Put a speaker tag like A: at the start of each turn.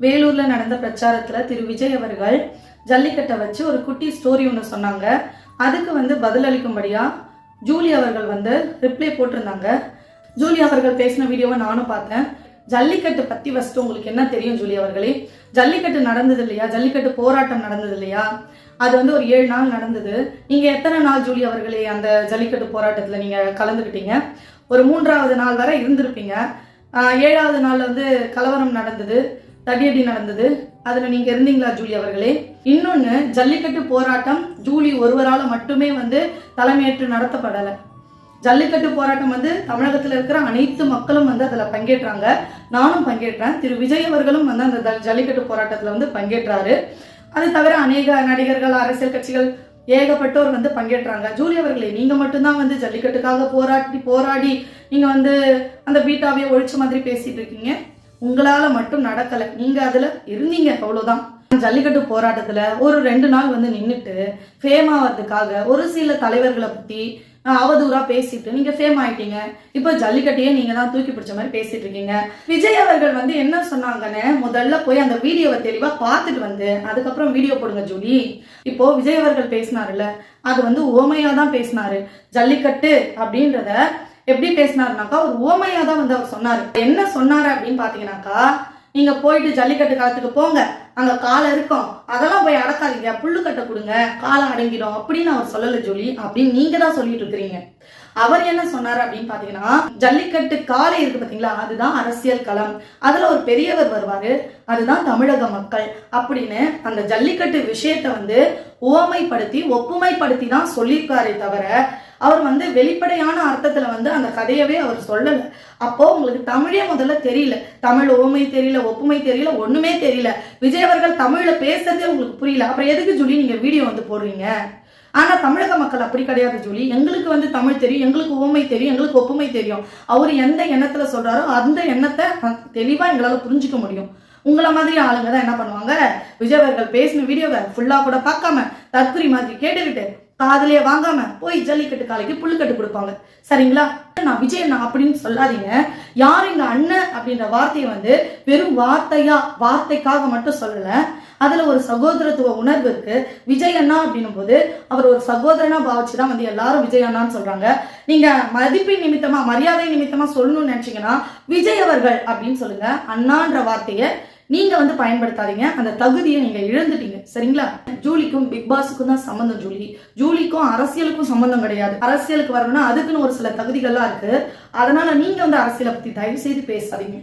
A: வேலூர்ல நடந்த பிரச்சாரத்துல திரு விஜய் அவர்கள் ஜல்லிக்கட்டை வச்சு ஒரு குட்டி ஸ்டோரி ஒன்று சொன்னாங்க. அதுக்கு பதிலளிக்கும்படியா ஜூலி அவர்கள் ரிப்ளை போட்டிருந்தாங்க. ஜூலி அவர்கள் பேசின வீடியோவை நானும் பார்த்தேன். ஜல்லிக்கட்டு பத்தி ஃபர்ஸ்ட் உங்களுக்கு என்ன தெரியும் ஜூலி அவர்களே? ஜல்லிக்கட்டு நடந்தது இல்லையா? ஜல்லிக்கட்டு போராட்டம் நடந்தது இல்லையா? அது ஒரு 7 நாள் நடந்தது. நீங்க எத்தனை நாள் ஜூலி அவர்களே அந்த ஜல்லிக்கட்டு போராட்டத்துல நீங்க கலந்துக்கிட்டீங்க? ஒரு 3வது நாள் வரை இருந்திருப்பீங்க. 7வது நாள் கலவரம் நடந்தது, தடியடி நடந்தது. அதுல நீங்க இருந்தீங்களா ஜூலி அவர்களே? இன்னொன்னு, ஜல்லிக்கட்டு போராட்டம் ஜூலி ஒருவரால மட்டுமே தலைமையேற்று நடத்தப்படலை. ஜல்லிக்கட்டு போராட்டம் தமிழகத்தில் இருக்கிற அனைத்து மக்களும் அதுல பங்கேற்றாங்க. நானும் பங்கேற்றேன். திரு விஜய் அவர்களும் அந்த ஜல்லிக்கட்டு போராட்டத்துல பங்கேற்றாரு. அது தவிர அநேக நடிகர்கள், அரசியல் கட்சிகள், ஏகப்பட்டோர் பங்கேற்றாங்க. ஜூலி அவர்களே, நீங்க மட்டும்தான் ஜல்லிக்கட்டுக்காக போராடி நீங்க அந்த பீட்டாவே ஒழிச்ச மாதிரி பேசிட்டு இருக்கீங்க. உங்களால மட்டும் நடக்கல, நீங்க அதுல இருந்தீங்க, அவ்வளவுதான். ஜல்லிக்கட்டு போராட்டத்துல ஒரு 2 நாள் நின்றுட்டு ஃபேம் ஆகிறதுக்காக ஒரு சில தலைவர்களை பத்தி அவதூறா பேசிட்டு நீங்க ஃபேம் ஆயிட்டீங்க. இப்போ ஜல்லிக்கட்டையே நீங்க தான் தூக்கி பிடிச்ச மாதிரி பேசிட்டு இருக்கீங்க. விஜய் அவர்கள் என்ன சொன்னாங்கன்னு முதல்ல போய் அந்த வீடியோவை தெளிவா பார்த்துட்டு அதுக்கப்புறம் வீடியோ போடுங்க ஜூலி. இப்போ விஜய் அவர்கள் பேசினாருல்ல, அது ஓமையா தான் பேசினாரு. ஜல்லிக்கட்டு அப்படின்றத எப்படி பேசினாருனாக்கா ஒரு ஓமையா தான் அவர் சொன்னாரு. என்ன சொன்னாரு அப்படின்னு பாத்தீங்கன்னாக்கா, நீங்க போயிட்டு ஜல்லிக்கட்டு காலத்துக்கு போங்க, அங்க காலை இருக்கும், அதெல்லாம் போய் அடக்காதீங்க, புல்லுக்கட்டை கொடுங்க, காலை அடங்கிடும் அப்படின்னு அவர் சொல்லல ஜூலி, அப்படின்னு நீங்க தான் சொல்லிட்டு இருக்கிறீங்க. அவர் என்ன சொன்னாரு அப்படின்னு பாத்தீங்கன்னா, ஜல்லிக்கட்டு காலை இருக்கு பாத்தீங்களா, அதுதான் அரசியல் களம், அதுல ஒரு பெரியவர் வருவாரு, அதுதான் தமிழக மக்கள் அப்படின்னு அந்த ஜல்லிக்கட்டு விஷயத்த ஓமைப்படுத்தி ஒப்புமைப்படுத்தி தான் சொல்லியிருக்காரே தவிர அவர் வெளிப்படையான அர்த்தத்துல அந்த கதையவே அவர் சொல்லல. அப்போ உங்களுக்கு தமிழே முதல்ல தெரியல, தமிழ் ஓமை தெரியல, ஒப்புமை தெரியல, ஒண்ணுமே தெரியல. விஜய் அவர்கள் தமிழ்ல பேசுறதே உங்களுக்கு புரியல. அப்புறம் எதுக்கு ஜூலி நீங்க வீடியோ போடுறீங்க? ஆனா தமிழக மக்கள் அப்படி கிடையாது ஜூலி. எங்களுக்கு தமிழ் தெரியும், எங்களுக்கு ஓமை தெரியும், எங்களுக்கு ஒப்புமை தெரியும். அவர் எந்த எண்ணத்துல சொல்றாரோ அந்த எண்ணத்தை தெளிவா எங்களால புரிஞ்சுக்க முடியும். உங்களை மாதிரி ஆளுங்க தான் என்ன பண்ணுவாங்க, விஜய் அவர்கள் பேசின வீடியோவை ஃபுல்லா கூட பார்க்காம தற்குறி மாதிரி கேட்டுக்கிட்டு காதலியே வாங்காம போய் ஜல்லிக்கட்டு காலைக்கு புல்லுக்கட்டு கொடுப்பாங்க. சரிங்களா? நான் விஜய் அண்ணா அப்படின்னு சொல்லாதீங்க. யார் எங்க அண்ணன் அப்படின்ற வார்த்தையை வெறும் வார்த்தைக்காக மட்டும் சொல்லல. அதுல ஒரு சகோதரத்துவ உணர்வு இருக்கு. விஜய் அண்ணா அப்படின்னும் போது அவர் ஒரு சகோதரனா பாவிச்சுதான் எல்லாரும் விஜய் அண்ணான்னு சொல்றாங்க. நீங்க மதிப்பின் நிமித்தமா, மரியாதை நிமித்தமா சொல்லணும்னு நினைச்சீங்கன்னா விஜய் அவர்கள் அப்படின்னு சொல்லுங்க. அண்ணான்ற வார்த்தையை நீங்க பயன்படுத்தாதீங்க. அந்த தகுதியை நீங்க இழந்துட்டீங்க. சரிங்களா? ஜூலிக்கும் பிக் பாஸுக்கும் தான் சம்பந்தம் ஜூலி. ஜூலிக்கும் அரசியலுக்கும் சம்பந்தம் கிடையாது. அரசியலுக்கு வரணும்னா அதுக்குன்னு ஒரு சில தகுதிகள்லாம் இருக்கு. அதனால நீங்க அரசியலை பத்தி தயவு செய்து பேசாதீங்க.